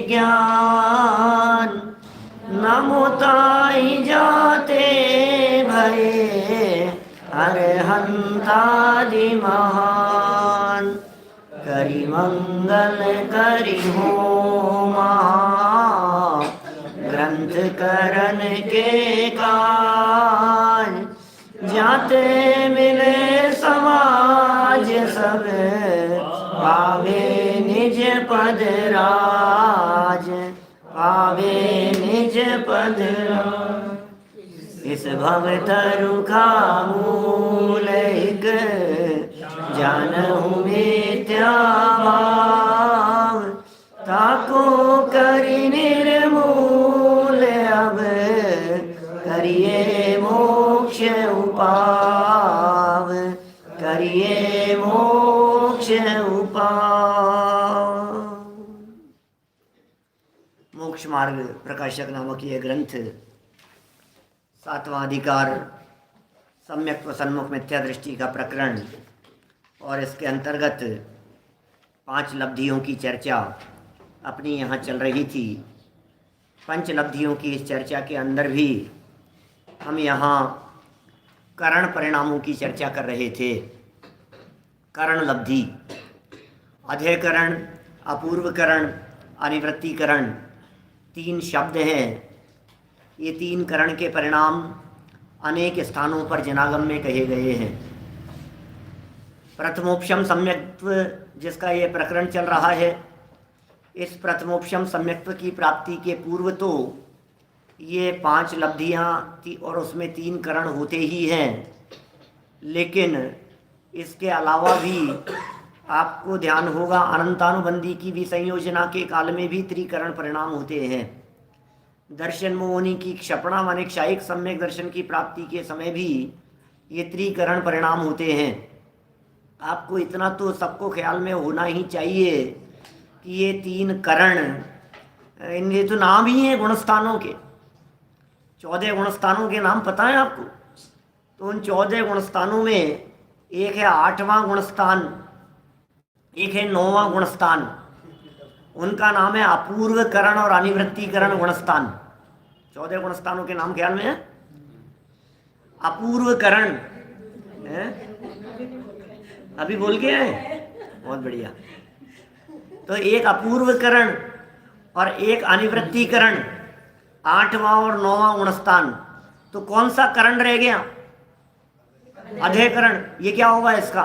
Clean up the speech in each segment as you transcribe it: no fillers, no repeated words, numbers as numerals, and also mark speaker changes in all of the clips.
Speaker 1: ज्ञान, न मुताई जाते भये अरहंतादि महान। करि मंगल करि होमा, ग्रंथ करन के काज। जाते मिले समाज सब, पावे निज पद राज, पावे निज पद राज। इस भव तरु का मूल एक, जानहु मिथ्या भाव। ताको करि निर्मूल अब, करिए मोक्ष उपाव, करिए मोक्ष उपाव। मोक्ष मार्ग प्रकाशक नामक यह ग्रंथ 7वां अधिकार सम्यक व सन्मुख मिथ्या दृष्टि का प्रकरण और इसके अंतर्गत 5 लब्धियों की चर्चा अपनी यहाँ चल रही थी। पंच लब्धियों की इस चर्चा के अंदर भी हम यहाँ करण परिणामों की चर्चा कर रहे थे। करण लब्धि, अधेयकरण, अपूर्वकरण, अनिवृत्तिकरण 3 शब्द हैं। ये 3 करण के परिणाम अनेक स्थानों पर जनागम में कहे गए हैं। प्रथमोपशम सम्यक्त्व जिसका ये प्रकरण चल रहा है, इस प्रथमोपशम सम्यक्त्व की प्राप्ति के पूर्व तो ये 5 लब्धियाँ थी और उसमें 3 करण होते ही हैं, लेकिन इसके अलावा भी आपको ध्यान होगा अनंतानुबंधी की भी संयोजना के काल में भी त्रिकरण परिणाम होते हैं। दर्शन मोहनी की क्षपणा माने क्षायिक सम्यक दर्शन की प्राप्ति के समय भी ये त्रिकरण परिणाम होते हैं। आपको इतना तो सबको ख्याल में होना ही चाहिए कि ये 3 करण, इनके तो नाम ही हैं गुणस्थानों के। 14 गुणस्थानों के नाम पता है आपको? तो उन 14 गुणस्थानों में एक है 8वां गुणस्थान, एक है 9वां गुणस्थान। उनका नाम है अपूर्वकरण और अनिवृत्तिकरण गुणस्थान। 14 गुणस्थानों के नाम ख्याल में है? अपूर्वकरण अभी बोल के आए, बहुत बढ़िया। तो एक अपूर्वकरण और एक अनिवृत्तिकरण, 8वां और 9वां गुणस्थान। तो कौन सा करण रह गया? अधेयकरण। ये क्या होगा इसका?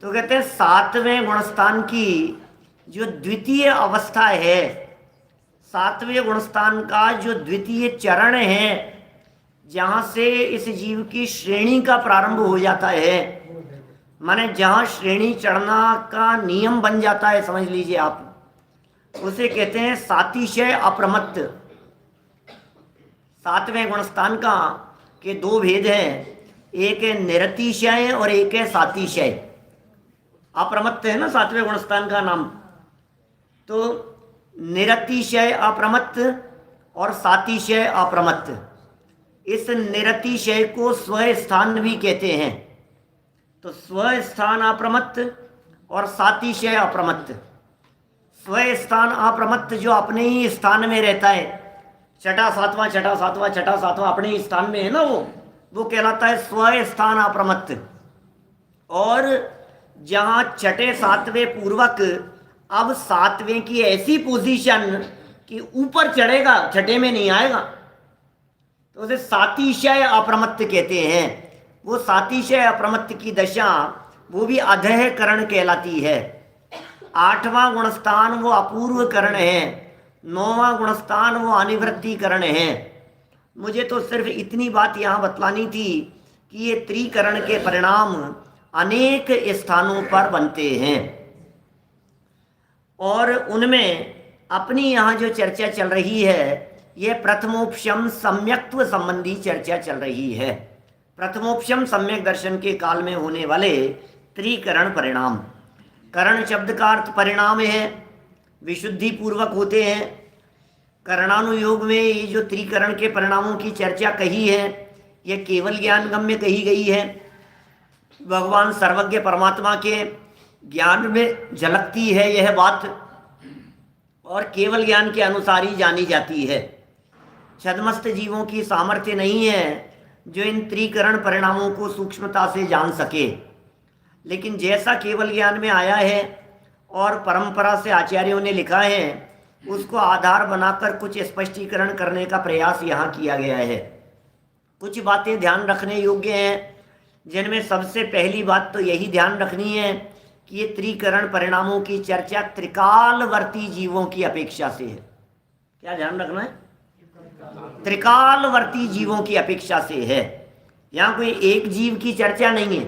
Speaker 1: तो कहते हैं 7वें गुणस्थान की जो द्वितीय अवस्था है, 7वें गुणस्थान का जो द्वितीय चरण है, जहां से इस जीव की श्रेणी का प्रारंभ हो जाता है, माने जहां श्रेणी चढ़ना का नियम बन जाता है, समझ लीजिए आप, उसे कहते हैं सातिशय अप्रमत्त। 7वें गुणस्थान का के 2 भेद हैं, एक है निरतिशय और एक है सातिशय। अप्रमत्त है ना 7वें गुणस्थान का नाम। तो निरतिशय अप्रमत्त और सातिशय अप्रमत्त। इस निरतिशय को स्वस्थान भी कहते हैं। तो स्वस्थान अप्रमत्त और सातिशय अप्रमत्त। स्वस्थान अप्रमत्त जो अपने ही स्थान में रहता है, छठा सातवां छठा सातवां छठा सातवां अपने ही स्थान में है ना, वो कहलाता है स्वस्थान अप्रमत्त। और जहाँ छठे सातवें पूर्वक अब 7वें की ऐसी पोजीशन कि ऊपर चढ़ेगा, छठे में नहीं आएगा, तो उसे सातिशय अप्रमत्त कहते हैं। वो सातिशय अप्रमत्त की दशा वो भी अधेयकरण कहलाती है। 8वां गुणस्थान वो अपूर्वकरण है, 9वां गुणस्थान वो अनिवृत्तिकरण है। मुझे तो सिर्फ इतनी बात यहाँ बतलानी थी कि ये त्रिकरण के परिणाम अनेक स्थानों पर बनते हैं और उनमें अपनी यहाँ जो चर्चा चल रही है, यह प्रथमोपशम सम्यक्त्व संबंधी चर्चा चल रही है। प्रथमोपशम सम्यक दर्शन के काल में होने वाले त्रिकरण परिणाम। करण शब्द का अर्थ परिणाम है, विशुद्धि पूर्वक होते हैं। करणानुयोग में ये जो त्रिकरण के परिणामों की चर्चा कही है, यह केवल ज्ञान गम्य कही गई है। भगवान सर्वज्ञ परमात्मा के ज्ञान में झलकती है यह बात। और केवल ज्ञान के अनुसार ही जानी जाती है। छद्मस्त जीवों की सामर्थ्य नहीं है जो इन त्रिकरण परिणामों को सूक्ष्मता से जान सके, लेकिन जैसा केवल ज्ञान में आया है और परंपरा से आचार्यों ने लिखा है, उसको आधार बनाकर कुछ स्पष्टीकरण करने का प्रयास यहाँ किया गया है। कुछ बातें ध्यान रखने योग्य हैं, जिनमें सबसे पहली बात तो यही ध्यान रखनी है कि ये त्रिकरण परिणामों की चर्चा त्रिकालवर्ती जीवों की अपेक्षा से है। क्या ध्यान रखना है? त्रिकालवर्ती जीवों की अपेक्षा से है। यहाँ कोई एक जीव की चर्चा नहीं है।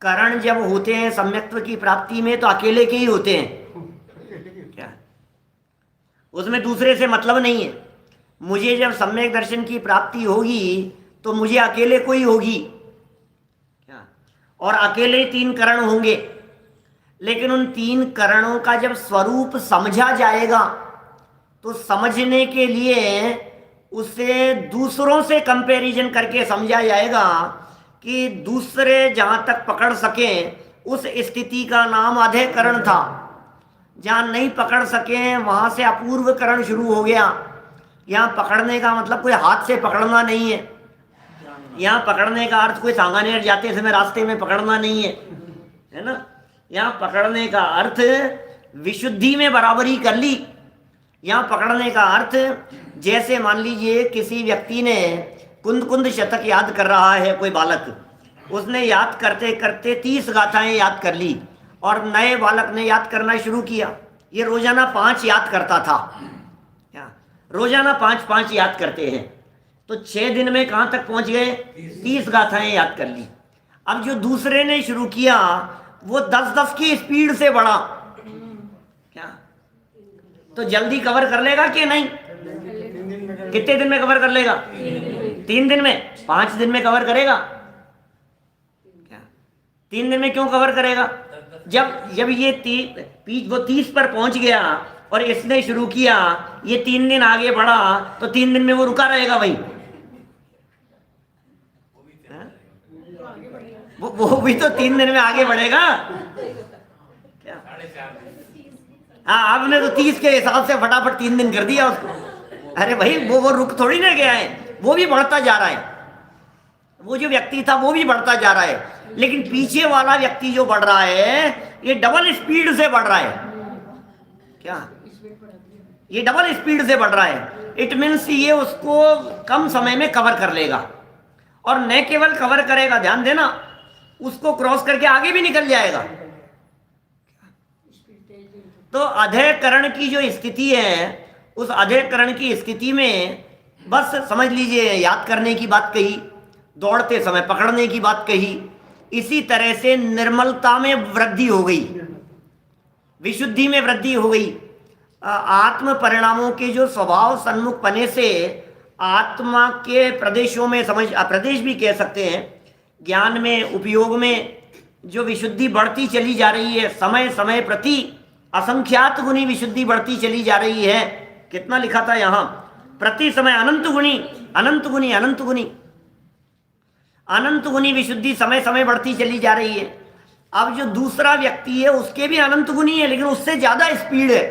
Speaker 1: करण जब होते हैं सम्यक्त्व की प्राप्ति में तो अकेले के ही होते हैं, क्या उसमें दूसरे से मतलब नहीं है। मुझे जब सम्यक दर्शन की प्राप्ति होगी तो मुझे अकेले को ही होगी, क्या और अकेले 3 करण होंगे, लेकिन उन 3 करणों का जब स्वरूप समझा जाएगा तो समझने के लिए उसे दूसरों से कंपैरिजन करके समझा जाएगा कि दूसरे जहाँ तक पकड़ सकें उस स्थिति का नाम अधेकरण था, जहाँ नहीं पकड़ सके वहाँ से अपूर्व करण शुरू हो गया। यहाँ पकड़ने का मतलब कोई हाथ से पकड़ना नहीं है। यहाँ पकड़ने का अर्थ कोई सांगानेर जाते समय रास्ते में पकड़ना नहीं है ना। यहाँ पकड़ने का अर्थ विशुद्धि में बराबरी कर ली। यहाँ पकड़ने का अर्थ जैसे मान लीजिए किसी व्यक्ति ने कुंद कुंद शतक याद कर रहा है, कोई बालक, उसने याद करते करते 30 गाथाएं याद कर ली और नए बालक ने याद करना शुरू किया। ये रोजाना 5 याद करता था, रोजाना 5-5 याद करते हैं, तो 6 दिन में कहाँ तक पहुंच गए? 30 गाथाएं याद कर ली। अब जो दूसरे ने शुरू किया वो 10-10 की स्पीड से बढ़ा, क्या तो जल्दी कवर कर लेगा कि नहीं? कितने दिन में कवर कर लेगा? 3 दिन में? 5 दिन में कवर करेगा? क्या 3 दिन में क्यों कवर करेगा? जब ये वो 30 पर पहुंच गया और इसने शुरू किया, ये 3 दिन आगे बढ़ा, तो 3 दिन में वो रुका रहेगा वहीं? वो भी तो 3 दिन में आगे बढ़ेगा। क्या हाँ, आपने तो 30 के हिसाब से फटाफट 3 दिन कर दिया उसको। अरे भाई वो रुक थोड़ी ना गया है, वो भी बढ़ता जा रहा है। वो जो व्यक्ति था वो भी बढ़ता जा रहा है, लेकिन पीछे वाला व्यक्ति जो बढ़ रहा है ये डबल स्पीड से बढ़ रहा है। क्या ये डबल स्पीड से बढ़ रहा है? इट मीन्स ये उसको कम समय में कवर कर लेगा, और न केवल कवर करेगा, ध्यान देना, उसको क्रॉस करके आगे भी निकल जाएगा। तो अधेकरण की जो स्थिति है, उस अधेकरण की स्थिति में बस समझ लीजिए याद करने की बात कही, दौड़ते समय पकड़ने की बात कही, इसी तरह से निर्मलता में वृद्धि हो गई, विशुद्धि में वृद्धि हो गई। आत्म परिणामों के जो स्वभाव सन्मुख पने से आत्मा के प्रदेशों में प्रदेश भी कह सकते हैं, ज्ञान में उपयोग में जो विशुद्धि बढ़ती चली जा रही है, समय समय प्रति असंख्यात गुनी विशुद्धि बढ़ती चली जा रही है। कितना लिखा था यहाँ? प्रति समय अनंत गुनी अनंत गुनी अनंत गुनी अनंत गुनी विशुद्धि समय समय बढ़ती चली जा रही है। अब जो दूसरा व्यक्ति है उसके भी अनंत गुनी है, लेकिन उससे ज्यादा स्पीड है,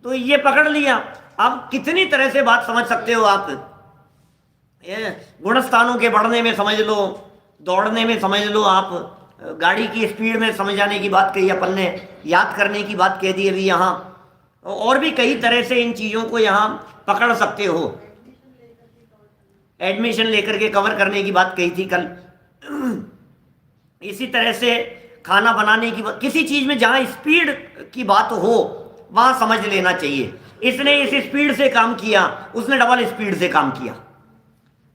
Speaker 1: तो ये पकड़ लिया। अब कितनी तरह से बात समझ सकते हो आप? ये गुणस्थानों के बढ़ने में समझ लो, दौड़ने में समझ लो, आप गाड़ी की स्पीड में समझाने की बात कही अपन ने, याद करने की बात कह दी अभी यहाँ, और भी कई तरह से इन चीज़ों को यहाँ पकड़ सकते हो। एडमिशन लेकर के कवर करने की बात कही थी कल। इसी तरह से खाना बनाने की बात, किसी चीज़ में जहाँ स्पीड की बात हो वहाँ समझ लेना चाहिए। इसने इस स्पीड से काम किया, उसने डबल स्पीड से काम किया।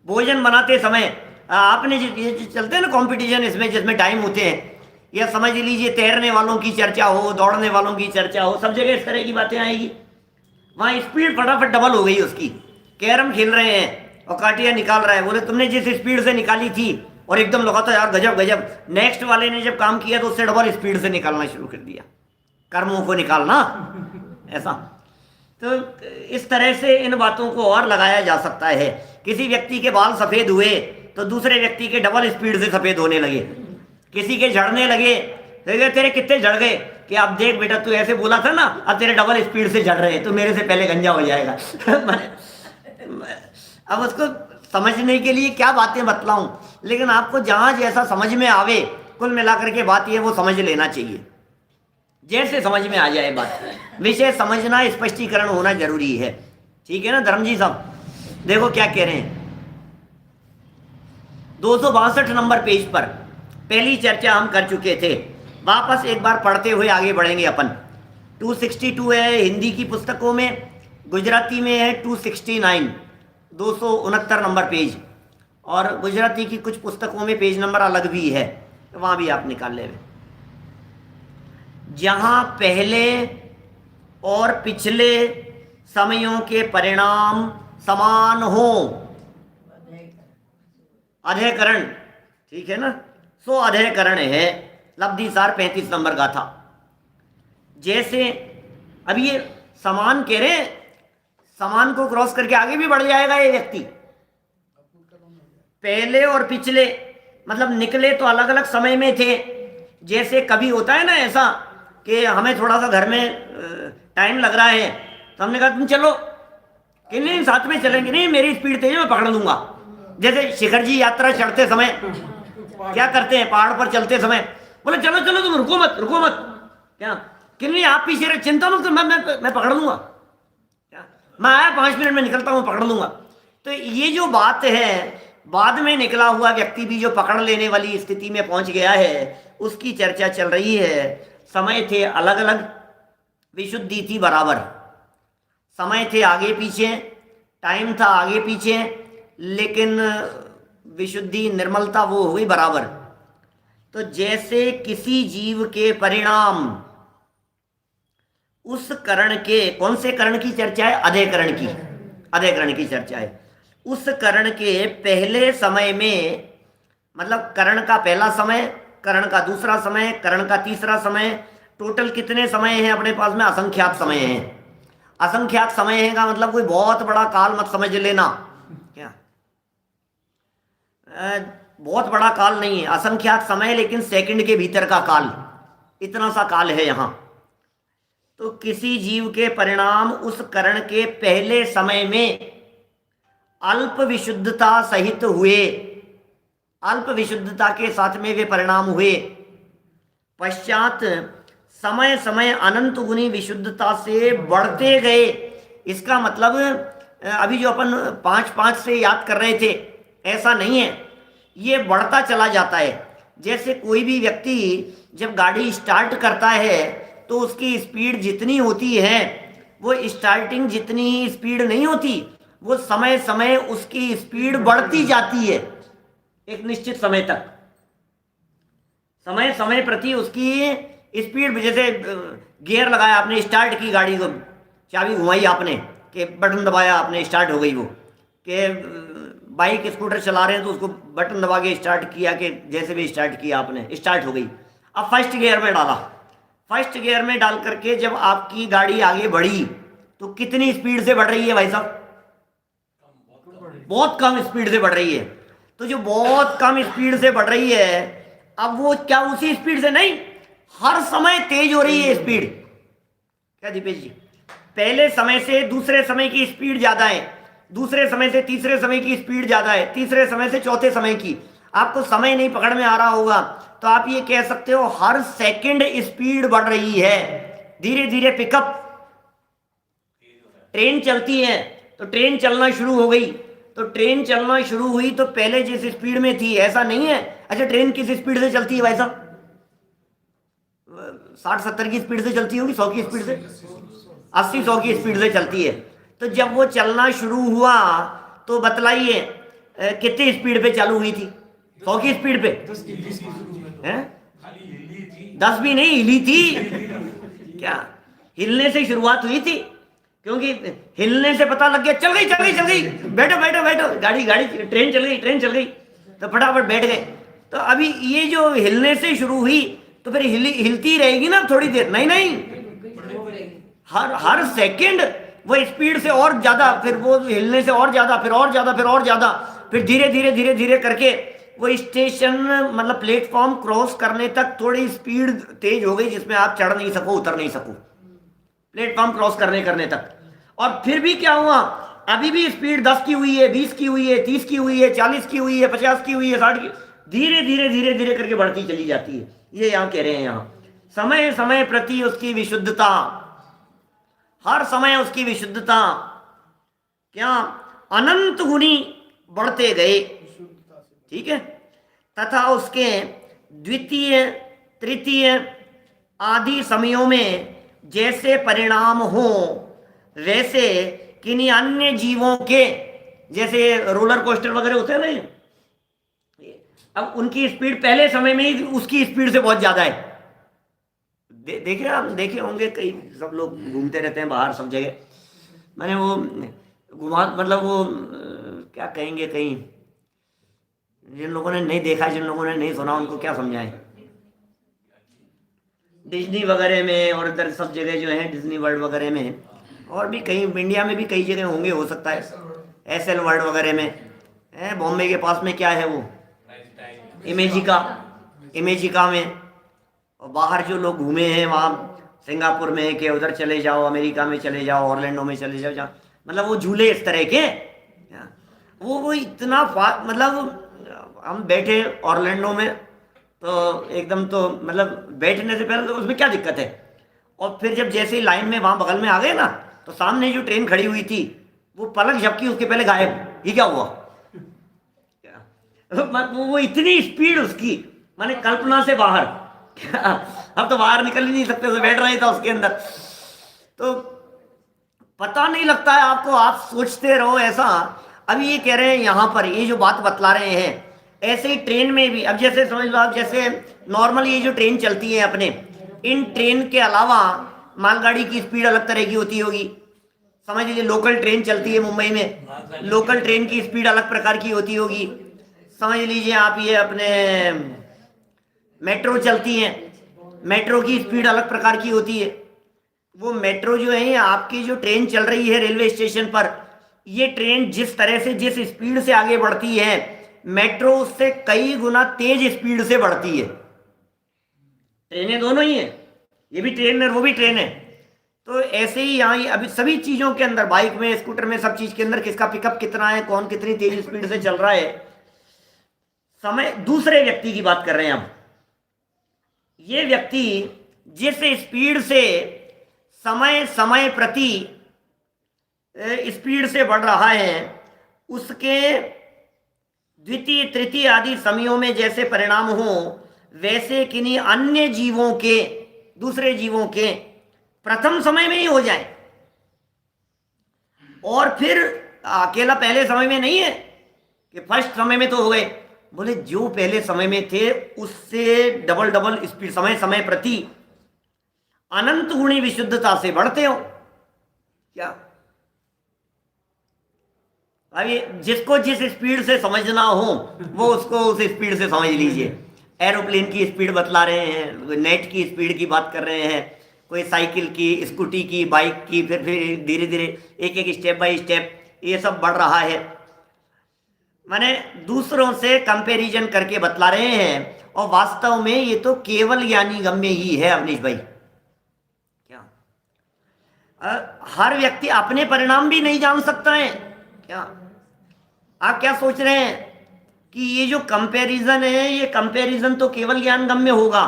Speaker 1: भोजन बनाते समय आपने ये चलते हैं ना कंपटीशन, इसमें जिसमें टाइम होते हैं, या समझ लीजिए तैरने वालों की चर्चा हो, दौड़ने वालों की चर्चा हो, सब जगह इस तरह की बातें आएगी। वहाँ स्पीड फटाफट डबल हो गई उसकी। कैरम खेल रहे हैं और काटियाँ निकाल रहा है, बोले तुमने जिस स्पीड से निकाली थी और एकदम लगा था यार गजब गजब, नेक्स्ट वाले ने जब काम किया तो उससे डबल स्पीड से निकालना शुरू कर दिया, कर्मों को निकालना ऐसा। तो इस तरह से इन बातों को और लगाया जा सकता है। किसी व्यक्ति के बाल सफ़ेद हुए तो दूसरे व्यक्ति के डबल स्पीड से सफ़ेद होने लगे, किसी के झड़ने लगे तो तेरे कितने जड़ गए कि अब देख बेटा तू ऐसे बोला था ना, अब तेरे डबल स्पीड से जड़ रहे हैं, तो मेरे से पहले गंजा हो जाएगा। अब उसको समझने के लिए क्या बातें बतलाऊं, लेकिन आपको जहां जैसा समझ में आवे, कुल मिलाकर के बात ये वो समझ लेना चाहिए, जैसे समझ में आ जाए बात। विषय समझना, स्पष्टीकरण होना जरूरी है। ठीक है ना धर्मजी साहब? देखो क्या कह रहे हैं, 262 नंबर पेज पर पहली चर्चा हम कर चुके थे, वापस एक बार पढ़ते हुए आगे बढ़ेंगे अपन। 262 है हिंदी की पुस्तकों में, गुजराती में है 269, 269 नंबर पेज, और गुजराती की कुछ पुस्तकों में पेज नंबर अलग भी है, तो वहाँ भी आप निकाल ले। जहाँ पहले और पिछले समयों के परिणाम समान हो, अधेकरण, ठीक है ना, सो अधेकरण है। लब्धिसार 35 नंबर का था। जैसे अब ये समान कह रहे, समान को क्रॉस करके आगे भी बढ़ जाएगा ये व्यक्ति। पहले और पिछले मतलब निकले तो अलग अलग समय में थे। जैसे कभी होता है ना ऐसा कि हमें थोड़ा सा घर में टाइम लग रहा है, तो हमने कहा तुम चलो, कि नहीं साथ में चलेंगे, नहीं मेरी स्पीड तेज है, मैं पकड़ लूंगा। जैसे शिखर जी यात्रा चढ़ते समय क्या करते हैं, पहाड़ पर चलते समय बोले चलो चलो तुम रुको मत, रुको मत, क्या कि नहीं आप पीछे रहे, चिंता मत, मैं पकड़ लूंगा, क्या मैं आया 5 मिनट में निकलता हूँ, पकड़ लूंगा। तो ये जो बात है, बाद में निकला हुआ व्यक्ति भी जो पकड़ लेने वाली स्थिति में पहुंच गया है, उसकी चर्चा चल रही है। समय थे अलग अलग, विशुद्धि थी बराबर। समय थे आगे पीछे, टाइम था आगे पीछे, लेकिन विशुद्धि निर्मलता वो हुई बराबर। तो जैसे किसी जीव के परिणाम उस करण के, कौन से करण की चर्चा है? अधेकरण की, अधेकरण की चर्चा है। उस करण के पहले समय में, मतलब करण का पहला समय, करण का दूसरा समय, करण का तीसरा समय, टोटल कितने समय हैं अपने पास में? असंख्यात समय हैं। असंख्यात समय है का मतलब कोई बहुत बड़ा काल मत समझ लेना, क्या बहुत बड़ा काल नहीं है, असंख्यात समय, लेकिन सेकंड के भीतर का काल, इतना सा काल है यहाँ। तो किसी जीव के परिणाम उस करण के पहले समय में अल्प विशुद्धता सहित हुए, अल्प विशुद्धता के साथ में वे परिणाम हुए। पश्चात समय समय अनंत गुनी विशुद्धता से बढ़ते गए। इसका मतलब अभी जो अपन 5-5 से याद कर रहे थे, ऐसा नहीं है, ये बढ़ता चला जाता है। जैसे कोई भी व्यक्ति जब गाड़ी स्टार्ट करता है तो उसकी स्पीड जितनी होती है वो स्टार्टिंग जितनी ही स्पीड नहीं होती, वो समय समय उसकी स्पीड बढ़ती जाती है एक निश्चित समय तक। समय समय प्रति उसकी स्पीड, जैसे गियर लगाया आपने, स्टार्ट की गाड़ी को, चाबी घुमाई आपने, कि बटन दबाया आपने, स्टार्ट हो गई वो। कि बाइक स्कूटर चला रहे हैं तो उसको बटन दबा के स्टार्ट किया, कि जैसे भी स्टार्ट किया आपने, स्टार्ट हो गई। अब फर्स्ट गियर में डाला, फर्स्ट गियर में डाल करके जब आपकी गाड़ी आगे बढ़ी तो कितनी स्पीड से बढ़ रही है भाई साहब? बहुत कम स्पीड से बढ़ रही है। तो जो बहुत कम स्पीड से बढ़ रही है, अब वो क्या उसी स्पीड से नहीं, हर समय तेज हो रही है स्पीड। क्या दीपेश जी? पहले समय से दूसरे समय की स्पीड ज्यादा है, दूसरे समय से तीसरे समय की स्पीड ज्यादा है, तीसरे समय से चौथे समय की। आपको समय नहीं पकड़ में आ रहा होगा तो आप ये कह सकते हो हर सेकंड स्पीड बढ़ रही है, धीरे धीरे पिकअप। ट्रेन चलती है तो ट्रेन चलना शुरू हो गई, तो ट्रेन चलना शुरू हुई तो पहले जिस स्पीड में थी ऐसा नहीं है। अच्छा ट्रेन किस स्पीड से चलती है भाई साहब? 60-70 की स्पीड से चलती होगी, 100 की स्पीड से, 80-100 की स्पीड से चलती है। तो जब वो चलना शुरू हुआ तो बतलाइए कितनी स्पीड पे चालू हुई थी? 100 की स्पीड पे? 10 भी नहीं, हिली थी। क्या हिलने से शुरुआत हुई थी? क्योंकि हिलने से पता लग गया चल गई चल गई चल गई, बैठो बैठो बैठो, गाड़ी गाड़ी ट्रेन चल गई, ट्रेन चल गई, तो फटाफट बैठ गए। तो अभी ये जो हिलने से शुरू हुई तो फिर हिलती रहेगी ना थोड़ी देर? नहीं नहीं, हर सेकंड वो स्पीड से और ज्यादा, फिर वो हिलने से और ज्यादा, फिर और ज्यादा, फिर और ज्यादा, फिर धीरे धीरे धीरे धीरे करके वो स्टेशन मतलब प्लेटफॉर्म क्रॉस करने तक थोड़ी स्पीड तेज हो गई, जिसमें आप चढ़ नहीं सको, उतर नहीं सको, प्लेटफॉर्म क्रॉस करने तक। और फिर भी क्या हुआ, अभी भी स्पीड 10 की हुई है, 20 की हुई है, 30 की हुई है, 40 की हुई है, 50 की हुई है, 60 की, धीरे धीरे धीरे धीरे करके बढ़ती चली जाती है। ये यहाँ कह रहे हैं, यहाँ समय समय प्रति उसकी विशुद्धता, हर समय उसकी विशुद्धता क्या अनंत गुनी बढ़ते गए, ठीक है। तथा उसके द्वितीय तृतीय आदि समयों में जैसे परिणाम हो, वैसे किन्हीं अन्य जीवों के, जैसे रोलर कोस्टर वगैरह होते हैं ना, अब उनकी स्पीड पहले समय में ही उसकी स्पीड से बहुत ज्यादा है। देखे आप, देखे होंगे, कई सब लोग घूमते रहते हैं बाहर सब जगह, मैंने वो घुमा मतलब वो क्या कहेंगे, कहीं जिन लोगों ने नहीं देखा, जिन लोगों ने नहीं सुना, उनको क्या समझाएं। डिज्नी वगैरह में और इधर सब जगह जो है, डिज्नी वर्ल्ड वगैरह में, और भी कहीं इंडिया में भी कई जगह होंगे, हो सकता है एसएल वर्ल्ड वगैरह में। बॉम्बे के पास में क्या है वो, इमेजिका में। और बाहर जो लोग घूमे हैं वहाँ सिंगापुर में कि उधर चले जाओ, अमेरिका में चले जाओ, ऑरलैंडो में चले जाओ, जहाँ मतलब वो झूले इस तरह के, वो इतना मतलब हम बैठे ऑरलैंडो में तो एकदम तो मतलब बैठने से पहले तो उसमें क्या दिक्कत है, और फिर जब जैसे ही लाइन में वहाँ बगल में आ गए ना, तो सामने जो ट्रेन खड़ी हुई थी वो पलक झपकी, उसके पहले गायब। ये क्या हुआ? वो इतनी स्पीड उसकी, माने कल्पना से बाहर। अब तो बाहर निकल ही नहीं सकते, तो बैठ रहे था उसके अंदर, तो पता नहीं लगता है आपको, आप सोचते रहो ऐसा। अभी ये कह रहे हैं यहाँ पर, ये जो बात बतला रहे हैं, ऐसे ही ट्रेन में भी, अब जैसे समझ लो आप, जैसे नॉर्मल ये जो ट्रेन चलती है अपने, इन ट्रेन के अलावा मालगाड़ी की स्पीड अलग तरह की होती होगी। समझ लीजिए लोकल ट्रेन चलती है मुंबई में, लोकल ट्रेन की स्पीड अलग प्रकार की होती होगी। समझ लीजिए आप ये अपने मेट्रो चलती है, मेट्रो की स्पीड अलग प्रकार की होती है। वो मेट्रो जो है, आपकी जो ट्रेन चल रही है रेलवे स्टेशन पर, ये ट्रेन जिस तरह से, जिस स्पीड से आगे बढ़ती है, मेट्रो उससे कई गुना तेज स्पीड से बढ़ती है। ट्रेनें दोनों ही है, ये भी ट्रेन है वो भी ट्रेन है। तो ऐसे ही यहाँ अभी सभी चीजों के अंदर, बाइक में, स्कूटर में, सब चीज के अंदर किसका पिकअप कितना है, कौन कितनी तेज स्पीड से चल रहा है। समय दूसरे व्यक्ति की बात कर रहे हैं हम, ये व्यक्ति जिस स्पीड से समय समय प्रति स्पीड से बढ़ रहा है, उसके द्वितीय तृतीय आदि समयों में जैसे परिणाम हो, वैसे किन्हीं अन्य जीवों के, दूसरे जीवों के प्रथम समय में ही हो जाए। और फिर अकेला पहले समय में नहीं है कि फर्स्ट समय में तो हो गए, बोले जो पहले समय में थे उससे डबल डबल स्पीड, समय समय प्रति अनंत गुणी विशुद्धता से बढ़ते हो। क्या अभी जिसको जिस स्पीड से समझना हो वो उसको उस स्पीड से समझ लीजिए। एरोप्लेन की स्पीड बतला रहे हैं, नेट की स्पीड की बात कर रहे हैं, कोई साइकिल की, स्कूटी की, बाइक की, फिर धीरे धीरे एक एक स्टेप बाय स्टेप ये सब बढ़ रहा है। माने दूसरों से कंपैरिजन करके बतला रहे हैं, और वास्तव में ये तो केवल ज्ञानी गम्य ही है अवनीश भाई। क्या हर व्यक्ति अपने परिणाम भी नहीं जान सकता है क्या? आप क्या सोच रहे हैं कि ये जो कंपैरिजन है, ये कंपैरिजन तो केवल ज्ञान गम्य होगा,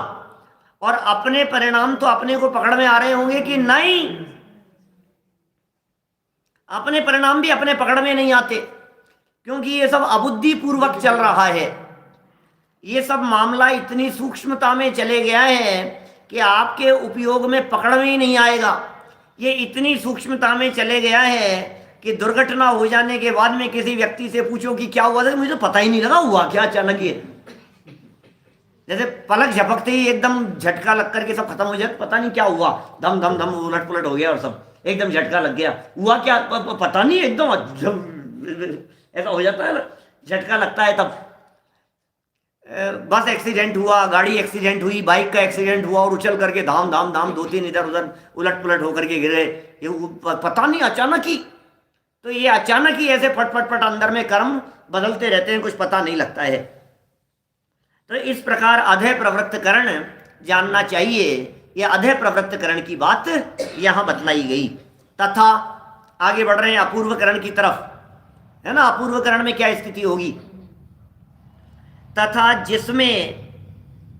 Speaker 1: और अपने परिणाम तो अपने को पकड़ में आ रहे होंगे कि नहीं? अपने परिणाम भी अपने पकड़ में नहीं आते, क्योंकि ये सब अबुद्धि पूर्वक चल रहा है। ये सब मामला इतनी सूक्ष्मता में चले गया है कि आपके उपयोग में पकड़ में ही नहीं आएगा। ये इतनी सूक्ष्मता में चले गया है कि दुर्घटना हो जाने के बाद में किसी व्यक्ति से पूछो कि क्या हुआ था, मुझे तो पता ही नहीं लगा हुआ क्या, अचानक ये जैसे पलक झपकते ही एकदम झटका लग करके सब खत्म हो जाए, पता नहीं क्या हुआ, धम धम धम उलट पुलट हो गया और सब एकदम झटका लग गया, हुआ क्या पता नहीं, एकदम ऐसा हो जाता है ना, झटका लगता है तब। बस एक्सीडेंट हुआ, गाड़ी एक्सीडेंट हुई, बाइक का एक्सीडेंट हुआ, और उछल करके धाम धाम धाम 2-3 इधर उधर उलट पुलट होकर के गिरे, ये पता नहीं, अचानक ही। तो ये अचानक ही ऐसे फट फट फट अंदर में कर्म बदलते रहते हैं, कुछ पता नहीं लगता है। तो इस प्रकार अधय प्रवृत्तकरण जानना चाहिए। यह अधय प्रवृत्तकरण की बात यहां बतलाई गई। तथा आगे बढ़ रहे हैं अपूर्वकरण की तरफ, है ना। अपूर्वकरण में क्या स्थिति होगी? तथा जिसमें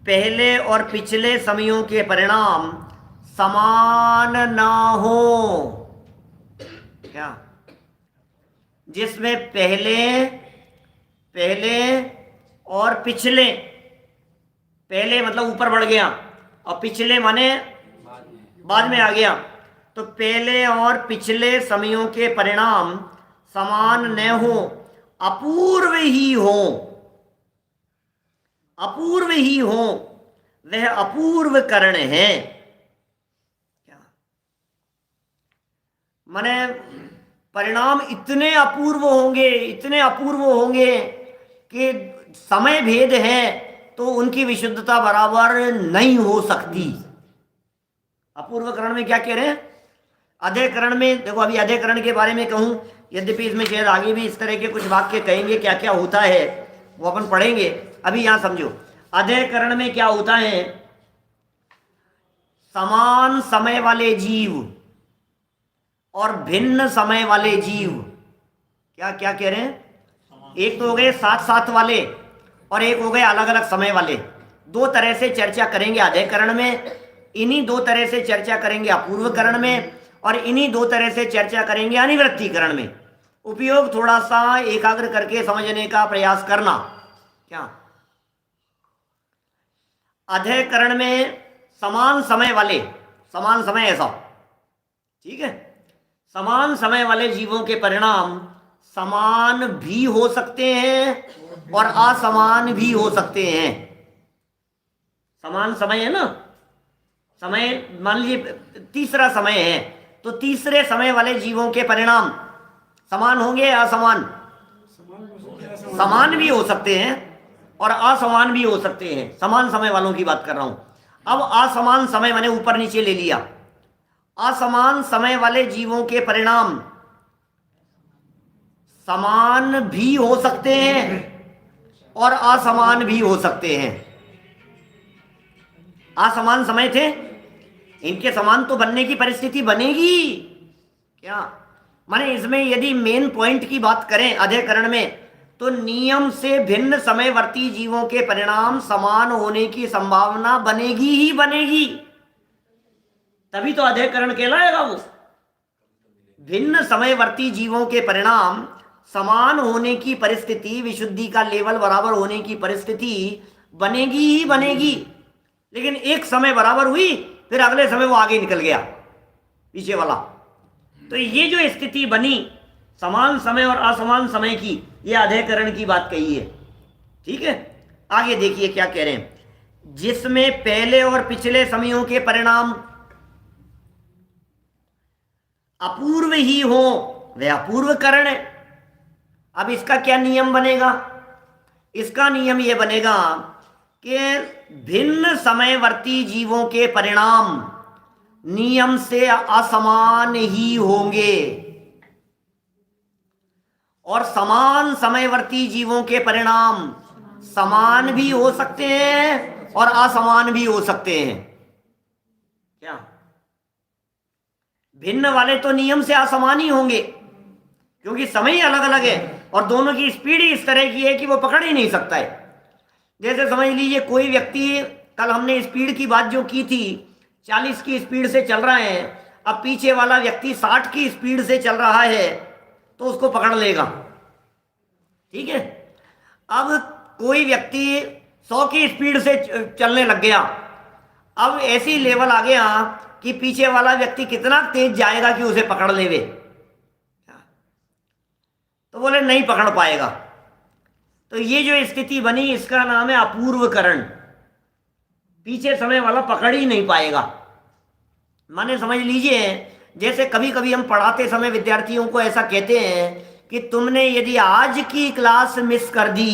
Speaker 1: पहले और पिछले समयों के परिणाम समान ना हो। क्या? जिसमें पहले और पिछले, पहले मतलब ऊपर बढ़ गया और पिछले माने बाद में आ गया, तो पहले और पिछले समयों के परिणाम समान न हो, अपूर्व ही हो। अपूर्व ही हो, वह अपूर्व करण है। क्या माने? परिणाम इतने अपूर्व होंगे, इतने अपूर्व होंगे कि समय भेद है तो उनकी विशुद्धता बराबर नहीं हो सकती। अपूर्वकरण में क्या कह रहे हैं? अधेकरण में देखो, अभी अधेकरण के बारे में कहूं, यद्यपि इसमें शायद आगे भी इस तरह के कुछ वाक्य कहेंगे, क्या क्या होता है वो अपन पढ़ेंगे। अभी यहां समझो, अधेकरण में क्या होता है? समान समय वाले जीव और भिन्न समय वाले जीव, क्या क्या कह रहे हैं? एक तो हो गए साथ साथ वाले और एक हो गए अलग अलग समय वाले। दो तरह से चर्चा करेंगे अधेकरण में, इन्हीं दो तरह से चर्चा करेंगे अपूर्वकरण में, और इन्हीं दो तरह से चर्चा करेंगे अनिवृत्तिकरण में। उपयोग थोड़ा सा एकाग्र करके समझने का प्रयास करना। क्या? अधेकरण में समान समय वाले, समान समय ऐसा, ठीक है, समान समय वाले जीवों के परिणाम समान भी हो सकते हैं और असमान भी हो सकते हैं। समान समय है ना, समय मान लीजिए तीसरा समय है, तो तीसरे समय वाले जीवों के परिणाम समान होंगे या असमान? समान भी हो सकते हैं और असमान भी हो सकते हैं। समान समय वालों की बात कर रहा हूं। अब असमान समय मैंने ऊपर नीचे ले लिया। असमान समय वाले जीवों के परिणाम समान भी हो सकते हैं और असमान भी हो सकते हैं। असमान समय थे, इनके समान तो बनने की परिस्थिति बनेगी। क्या माने? इसमें यदि मेन पॉइंट की बात करें अधेकरण में, तो नियम से भिन्न समयवर्ती जीवों के परिणाम समान होने की संभावना बनेगी ही बनेगी, तभी तो अधेकरण कहलाएगा वो। भिन्न समयवर्ती जीवों के परिणाम समान होने की परिस्थिति, विशुद्धि का लेवल बराबर होने की परिस्थिति बनेगी ही बनेगी। लेकिन एक समय बराबर हुई, फिर अगले समय वो आगे निकल गया पीछे वाला। तो ये जो स्थिति बनी समान समय और असमान समय की, ये अधेकरण की बात कही है। ठीक है, आगे देखिए क्या कह रहे हैं। जिसमें पहले और पिछले समयों के परिणाम अपूर्व ही हो, वह अपूर्व करण है। अब इसका क्या नियम बनेगा? इसका नियम यह बनेगा कि भिन्न समयवर्ती जीवों के परिणाम नियम से असमान ही होंगे और समान समयवर्ती जीवों के परिणाम समान भी हो सकते हैं और असमान भी हो सकते हैं। क्या? भिन्न वाले तो नियम से असमान ही होंगे, क्योंकि समय ही अलग अलग है और दोनों की स्पीड ही इस तरह की है कि वो पकड़ ही नहीं सकता है। जैसे समझ लीजिए कोई व्यक्ति, कल हमने स्पीड की बात जो की थी, 40 की स्पीड से चल रहा है, अब पीछे वाला व्यक्ति 60 की स्पीड से चल रहा है तो उसको पकड़ लेगा। ठीक है, अब कोई व्यक्ति 100 की स्पीड से चलने लग गया, अब ऐसी लेवल आ गया कि पीछे वाला व्यक्ति कितना तेज जाएगा कि उसे पकड़ लेवे, तो बोले नहीं पकड़ पाएगा। तो ये जो स्थिति बनी इसका नाम है अपूर्वकरण। पीछे समय वाला पकड़ ही नहीं पाएगा। माने समझ लीजिए, जैसे कभी कभी हम पढ़ाते समय विद्यार्थियों को ऐसा कहते हैं कि तुमने यदि आज की क्लास मिस कर दी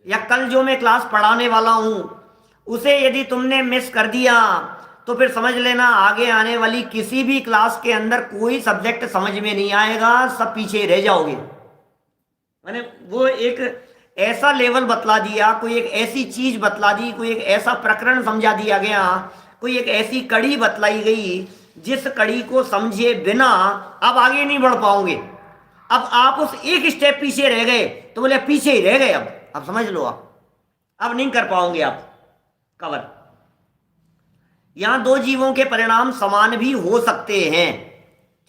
Speaker 1: या कल जो मैं क्लास पढ़ाने वाला हूं उसे यदि तुमने मिस कर दिया तो फिर समझ लेना आगे आने वाली किसी भी क्लास के अंदर कोई सब्जेक्ट समझ में नहीं आएगा, सब पीछे रह जाओगे। माने वो एक ऐसा लेवल बतला दिया, कोई एक ऐसी चीज बतला दी, कोई एक ऐसा प्रकरण समझा दिया गया, कोई एक ऐसी कड़ी बतलाई गई जिस कड़ी को समझे बिना आप आगे नहीं बढ़ पाओगे। अब आप उस एक स्टेप पीछे रह गए तो बोले पीछे ही रह गए, अब समझ लो, अब नहीं कर पाओगे आप कवर। यहां दो जीवों के परिणाम समान भी हो सकते हैं,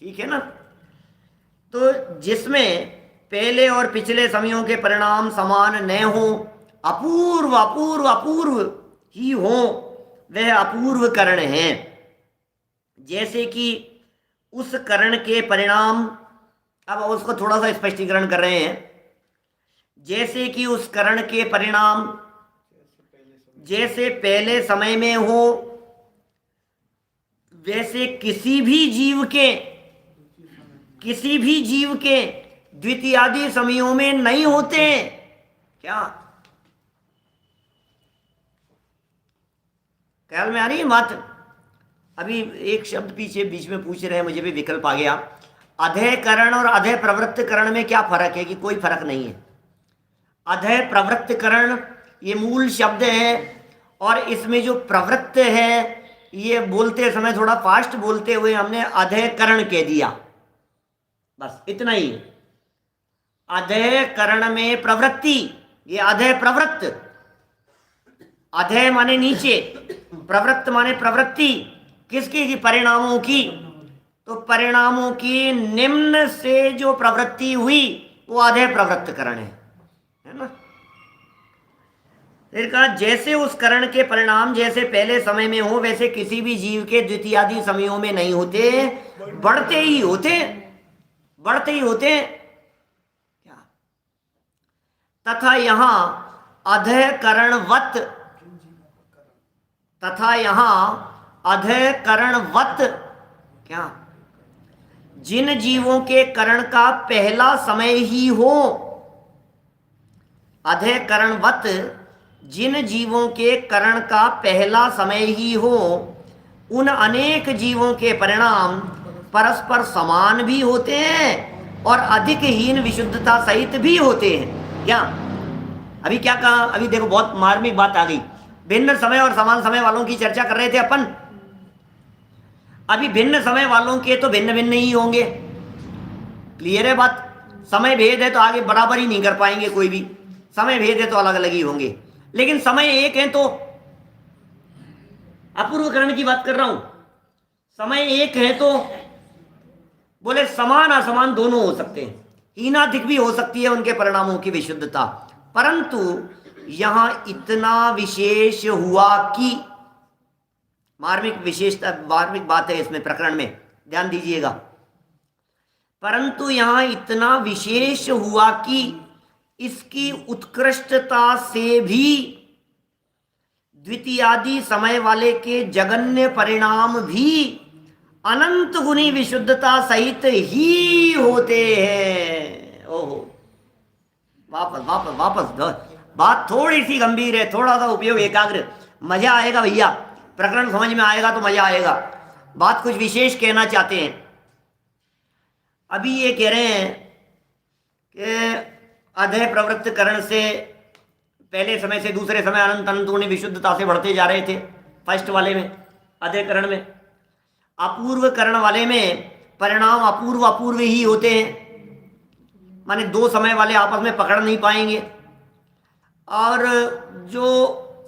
Speaker 1: ठीक है ना। तो जिसमें पहले और पिछले समयों के परिणाम समान न हो, अपूर्व अपूर्व अपूर्व ही हो, वह अपूर्व करण है। जैसे कि उस करण के परिणाम, अब उसको थोड़ा सा स्पष्टीकरण कर रहे हैं। जैसे कि उस करण के परिणाम जैसे पहले समय में हो, वैसे किसी भी जीव के द्वितीयादि समयों में नहीं होते। क्या ख्याल में आ रही है बात? अभी एक शब्द पीछे बीच में पूछ रहे हैं, मुझे भी विकल्प आ गया। अधय करण और अधय प्रवृत्त करण में क्या फर्क है? कि कोई फर्क नहीं है। अधय प्रवृत्त करण ये मूल शब्द है, और इसमें जो प्रवृत्त है ये बोलते समय थोड़ा फास्ट बोलते हुए हमने अधय करण कह दिया, बस इतना ही। अधय करण में प्रवृत्ति, ये अधय प्रवृत्त, अधय माने नीचे, प्रवृत्त माने प्रवृत्ति, किसकी? की परिणामों की। तो परिणामों की निम्न से जो प्रवृत्ति हुई वो अधय प्रवृत्त करण है ना। फिर कहा जैसे उस करण के परिणाम जैसे पहले समय में हो, वैसे किसी भी जीव के द्वितीयादि समयों में नहीं होते, बढ़ते ही होते क्या? तथा यहां अधय करणवत क्या? जिन जीवों के करण का पहला समय ही हो, अधय करणवत जिन जीवों के करण का पहला समय ही हो, उन अनेक जीवों के परिणाम परस्पर समान भी होते हैं और अधिक हीन विशुद्धता सहित भी होते हैं। क्या अभी क्या कहा? अभी देखो बहुत मार्मिक बात आ गई। भिन्न समय और समान समय वालों की चर्चा कर रहे थे अपन। अभी भिन्न समय वालों के तो भिन्न भिन्न ही होंगे, क्लियर है बात। समय भेद है तो आगे बराबर ही नहीं कर पाएंगे कोई भी, समय भेद है तो अलग अलग ही होंगे। लेकिन समय एक है तो, अपूर्वकरण की बात कर रहा हूं, समय एक है तो बोले समान असमान दोनों हो सकते हैं, हीनाधिक भी हो सकती है उनके परिणामों की विशुद्धता। परंतु यहां इतना विशेष हुआ कि, मार्मिक बात है इसमें प्रकरण में, ध्यान दीजिएगा। परंतु यहां इतना विशेष हुआ कि इसकी उत्कृष्टता से भी द्वितीयादि समय वाले के जगन्य परिणाम भी अनंत गुनी विशुद्धता सहित ही होते हैं। ओहो, वापस बात थोड़ी सी गंभीर है, थोड़ा सा उपयोग एकाग्र, मजा आएगा भैया, प्रकरण समझ में आएगा तो मजा आएगा। बात कुछ विशेष कहना चाहते हैं। अभी ये कह रहे हैं कि अधय प्रवृत्त करण से पहले समय से दूसरे समय अनंत अनंत गुनी विशुद्धता से बढ़ते जा रहे थे, फर्स्ट वाले में अधय करण में। अपूर्व करण वाले में परिणाम अपूर्व अपूर्व ही होते हैं, माने दो समय वाले आपस में पकड़ नहीं पाएंगे। और जो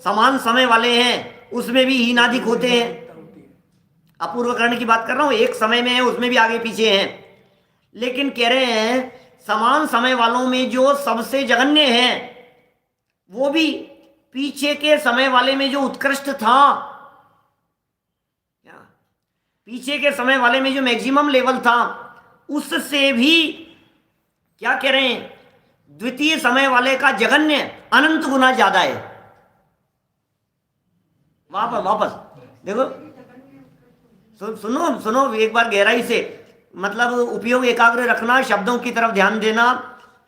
Speaker 1: समान समय वाले हैं उसमें भी हीनाधिक होते हैं। अपूर्व करण की बात कर रहा हूं, एक समय में है उसमें भी आगे पीछे हैं। लेकिन कह रहे हैं समान समय वालों में जो सबसे जघन्य है वो भी पीछे के समय वाले में जो उत्कृष्ट था, पीछे के समय वाले में जो मैक्सिमम लेवल था, उससे भी क्या कह रहे हैं, द्वितीय समय वाले का जघन्य अनंत गुना ज्यादा है। वापस देखो, सुनो एक बार गहराई से, मतलब उपयोग एकाग्र रखना, शब्दों की तरफ ध्यान देना,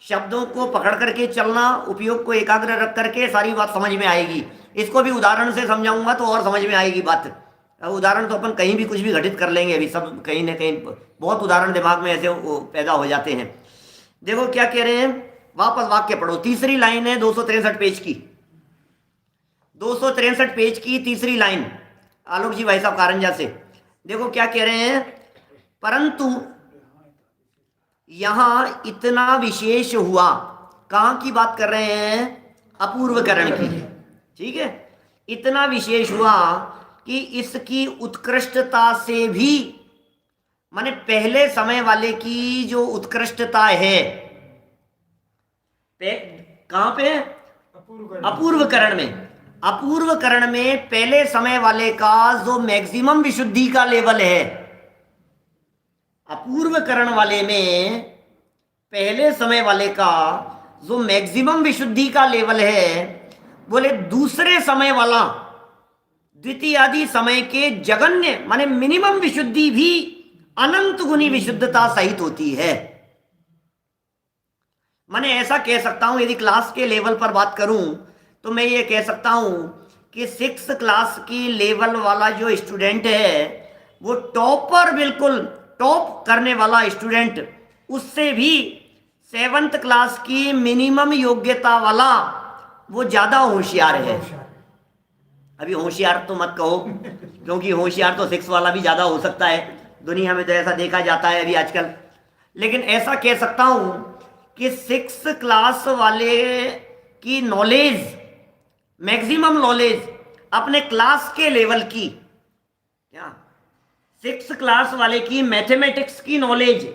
Speaker 1: शब्दों को पकड़ करके चलना, उपयोग को एकाग्र रख करके सारी बात समझ में आएगी। इसको भी उदाहरण से समझाऊंगा तो और समझ में आएगी बात। उदाहरण तो अपन कहीं भी कुछ भी घटित कर लेंगे, अभी सब कहीं ना कहीं बहुत उदाहरण दिमाग में ऐसे पैदा हो जाते हैं। देखो क्या कह रहे हैं, वापस वाक्य पढ़ो, तीसरी लाइन है 263 पेज की, 263 पेज की तीसरी लाइन, आलोक जी भाई साहब कारंजा से। देखो क्या कह रहे हैं, परंतु यहां इतना विशेष हुआ, कहां की बात कर रहे हैं, अपूर्वकरण की, ठीक है। इतना विशेष हुआ कि इसकी उत्कृष्टता से भी, माने पहले समय वाले की जो उत्कृष्टता है, कहां पे, अपूर्वकरण में, अपूर्वकरण में पहले समय वाले का जो मैक्सिमम विशुद्धि का लेवल है, अपूर्वकरण वाले में पहले समय वाले का जो मैक्सिमम विशुद्धि का लेवल है, बोले दूसरे समय वाला द्वितीय आदि समय के जगन्य माने मिनिमम विशुद्धि भी अनंत गुनी विशुद्धता सहित होती है। माने ऐसा कह सकता हूं, यदि क्लास के लेवल पर बात करूं तो मैं ये कह सकता हूं कि 6th क्लास की लेवल वाला जो स्टूडेंट है वो टॉपर, बिल्कुल टॉप करने वाला स्टूडेंट, उससे भी 7th क्लास की मिनिमम योग्यता वाला वो ज्यादा होशियार है। अभी होशियार तो मत कहो, क्योंकि होशियार तो 6 वाला भी ज्यादा हो सकता है, दुनिया में तो ऐसा देखा जाता है अभी आजकल। लेकिन ऐसा कह सकता हूं कि 6th क्लास वाले की नॉलेज, मैक्सिमम नॉलेज अपने क्लास के लेवल की, क्या 6th क्लास वाले की मैथमेटिक्स की नॉलेज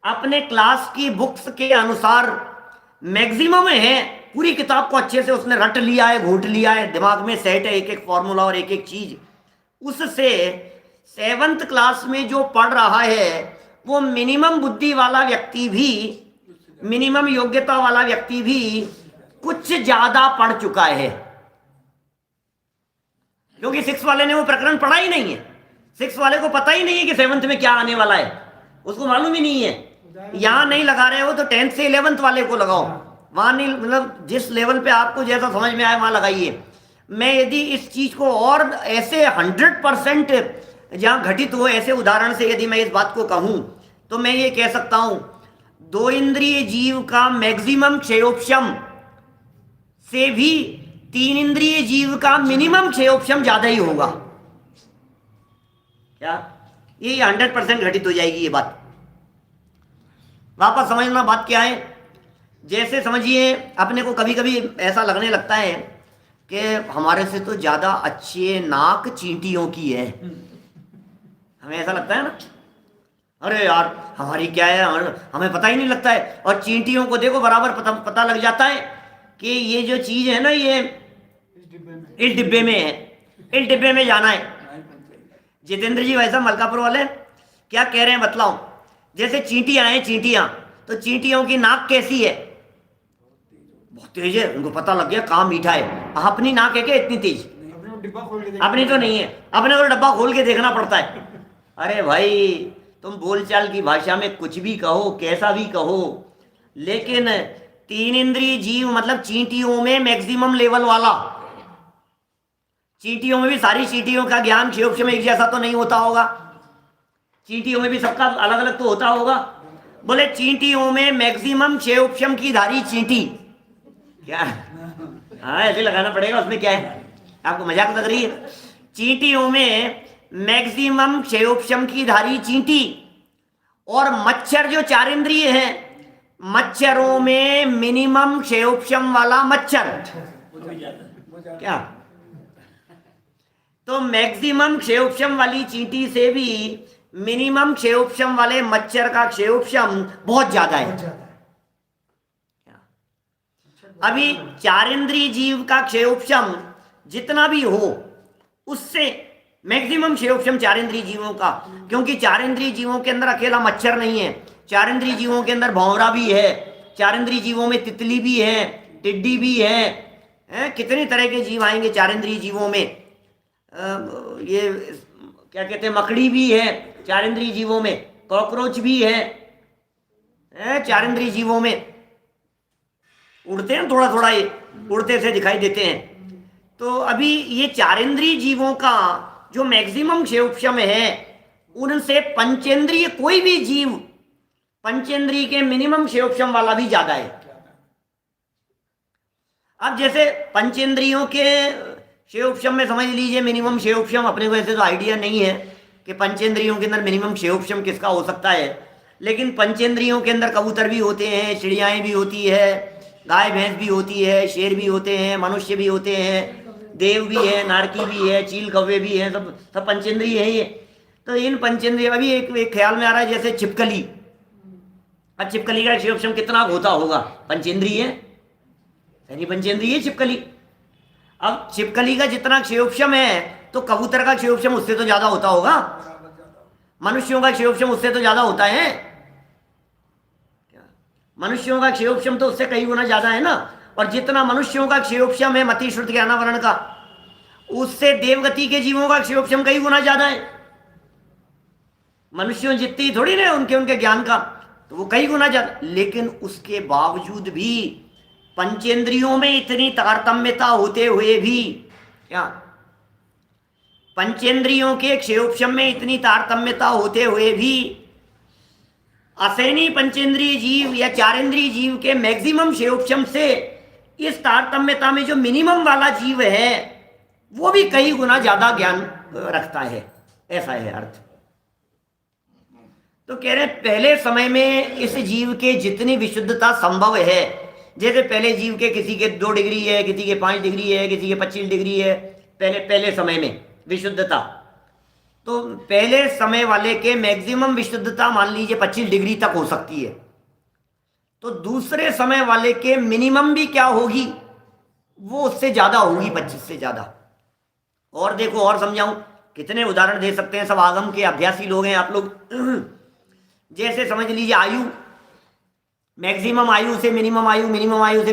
Speaker 1: अपने क्लास की बुक्स के अनुसार मैक्सिमम है। पूरी किताब को अच्छे से उसने रट लिया है, घोट लिया है, दिमाग में सेट है एक एक फॉर्मूला और एक एक चीज। उससे 7th क्लास में जो पढ़ रहा है वो मिनिमम बुद्धि वाला व्यक्ति भी, मिनिमम योग्यता वाला व्यक्ति भी कुछ ज्यादा पढ़ चुका है, क्योंकि 6 वाले ने वो प्रकरण पढ़ा ही नहीं है। 6 वाले को पता ही नहीं है कि 7th में क्या आने वाला है, उसको मालूम ही नहीं है। यहां नहीं लगा रहे हो तो 10th से 11th वाले को लगाओ, वहां नहीं, मतलब जिस लेवल पे आपको जैसा समझ में आए वहां लगाइए। मैं यदि इस चीज को और ऐसे 100% जहां घटित हो, ऐसे उदाहरण से यदि मैं इस बात को कहूं तो मैं ये कह सकता हूं, 2 इंद्रिय जीव का मैक्सिमम क्षयोपशम से भी 3 इंद्रिय जीव का मिनिमम क्षयोपशम ज्यादा ही होगा। क्या ये 100% घटित हो जाएगी ये बात। वापस समझना बात क्या है। जैसे समझिए, अपने को कभी कभी ऐसा लगने लगता है कि हमारे से तो ज्यादा अच्छे नाक चींटियों की है, हमें ऐसा लगता है ना, अरे यार हमारी क्या है, हमें पता ही नहीं लगता है। और चींटियों को देखो बराबर पता लग जाता है कि ये जो चीज है ना, ये इस डिब्बे में है, इस डिब्बे में जाना है। जितेंद्र जी वैसा मलकापुर वाले क्या कह रहे हैं बतलाओ। जैसे चींटियां हैं, चींटियां, तो चींटियों की नाक कैसी है, बहुत तेज है, उनको पता लग गया कहाँ मीठा है। अपनी नाक है क्या इतनी तेज, अपनी तो नहीं है, अपने को डब्बा खोल के देखना पड़ता है। अरे भाई तुम बोलचाल की भाषा में कुछ भी कहो, कैसा भी कहो, लेकिन 3 इंद्रिय जीव मतलब चींटियों में मैक्सिमम लेवल वाला, चींटियों में भी सारी चींटियों का ज्ञान क्षयोपशम एक जैसा तो नहीं होता होगा, चींटियों में भी सबका अलग अलग तो होता होगा। बोले चींटियों में मैक्सिमम क्षयोपशम की धारी चींटी, क्या, हाँ ऐसे लगाना पड़ेगा, उसमें क्या है, आपको मजाक लग रही है। चींटियों में मैक्सिमम क्षयोपशम की धारी चींटी, और मच्छर जो 4 इंद्रिय हैं, मच्छरों में मिनिमम क्षयोपशम वाला मच्छर, क्या, तो मैक्सिमम क्षयोपशम वाली चींटी से भी मिनिमम क्षयोपशम वाले मच्छर का क्षयोपशम बहुत ज्यादा है। अभी 4 इंद्रिय जीव का क्षयोपशम जितना भी हो, उससे मैक्सिमम क्षयोपशम 4 इंद्रिय जीवों का, क्योंकि 4 इंद्रिय जीवों के अंदर अकेला मच्छर नहीं है, 4 इंद्रिय जीवों के अंदर भौंरा भी है, 4 इंद्रिय जीवों में तितली भी है, टिड्डी भी है, कितने तरह के जीव आएंगे 4 इंद्रिय जीवों में। ये क्या कहते हैं, मकड़ी भी है 4 इंद्रिय जीवों में, कॉकरोच भी है 4 इंद्रिय जीवों में, उड़ते हैं थोड़ा थोड़ा, ये उड़ते से दिखाई देते हैं। तो अभी ये 4 इंद्रिय जीवों का जो मैक्सिमम क्षयोपशम है, उनसे पंचेंद्रिय कोई भी जीव पंचेंद्रिय के मिनिमम क्षयोपशम वाला भी ज्यादा है। अब जैसे पंचेंद्रियों के क्षयोपशम में समझ लीजिए मिनिमम क्षयोपशम, अपने को ऐसे तो आइडिया नहीं है कि पंचेंद्रियों के अंदर मिनिमम क्षयोपशम किसका हो सकता है, लेकिन पंचेंद्रियों के अंदर कबूतर भी होते हैं, चिड़ियाएँ भी होती है, गाय भैंस भी होती है, शेर भी होते हैं, मनुष्य भी होते हैं, देव भी है, नारकी भी है, चील कौवे भी हैं, सब सब पंचेंद्रिय है ये। तो इन पंचेंद्रिय अभी एक ख्याल में आ रहा है जैसे छिपकली। अब छिपकली का क्षयोपशम कितना होता होगा? पंचेंद्रिय है, यानी पंचेंद्रिय है छिपकली। अब छिपकली का जितना क्षयोपशम है तो कबूतर का क्षयोपशम उससे तो ज्यादा होता होगा, मनुष्यों का क्षयोपशम उससे तो ज्यादा होता है, मनुष्यों का क्षयोपशम तो उससे कई गुना ज्यादा है ना। और जितना मनुष्यों का क्षयोपशम है मति श्रुति ज्ञान वर्ण का, उससे देवगति के जीवों का क्षयोपशम कई गुना ज्यादा है। मनुष्यों जितनी थोड़ी ना उनके उनके ज्ञान का, तो वो कई गुना ज्यादा। लेकिन उसके बावजूद भी पंचेंद्रियों में इतनी तारतम्यता होते हुए भी, क्या पंचेंद्रियों के क्षयोपशम में इतनी तारतम्यता होते हुए भी असैनी पंचेंद्रिय जीव या चारेंद्रिय जीव के मैक्सिमम क्षयोपशम से इस तारतम्यता में जो मिनिमम वाला जीव है वो भी कई गुना ज्यादा ज्ञान रखता है, ऐसा है अर्थ। तो कह रहे पहले समय में इस जीव के जितनी विशुद्धता संभव है, जैसे पहले जीव के किसी के 2 डिग्री है, किसी के 5 डिग्री है, किसी के 25 डिग्री है, पहले समय में विशुद्धता, तो पहले समय वाले के मैक्सिमम विशुद्धता मान लीजिए 25 डिग्री तक हो सकती है, तो दूसरे समय वाले के मिनिमम भी क्या होगी, वो उससे ज्यादा होगी, 25 से ज्यादा। और देखो और समझाऊं, कितने उदाहरण दे सकते हैं, सब आगम के अभ्यासी लोग हैं आप लोग। जैसे समझ लीजिए आयु, मैक्सिमम आयु से मिनिमम आयु, मिनिमम आयु से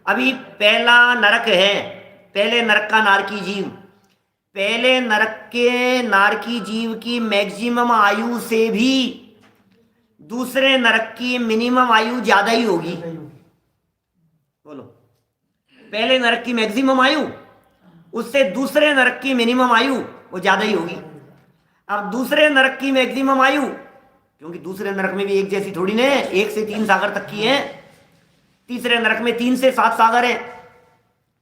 Speaker 1: अभी पहला नरक है, पहले नरक का नारकी जीव, पहले नरक के नारकी जीव की मैक्सिमम आयु से भी दूसरे नरक की मिनिमम आयु ज्यादा ही होगी। बोलो, पहले नरक की मैक्सिमम आयु उससे दूसरे नरक की मिनिमम आयु वो ज्यादा ही होगी। अब दूसरे नरक की मैक्सिमम आयु, क्योंकि दूसरे नरक में भी एक जैसी थोड़ी ना है, 1 से 3 सागर तक की है, तीसरे नरक में 3 से 7 सागर है,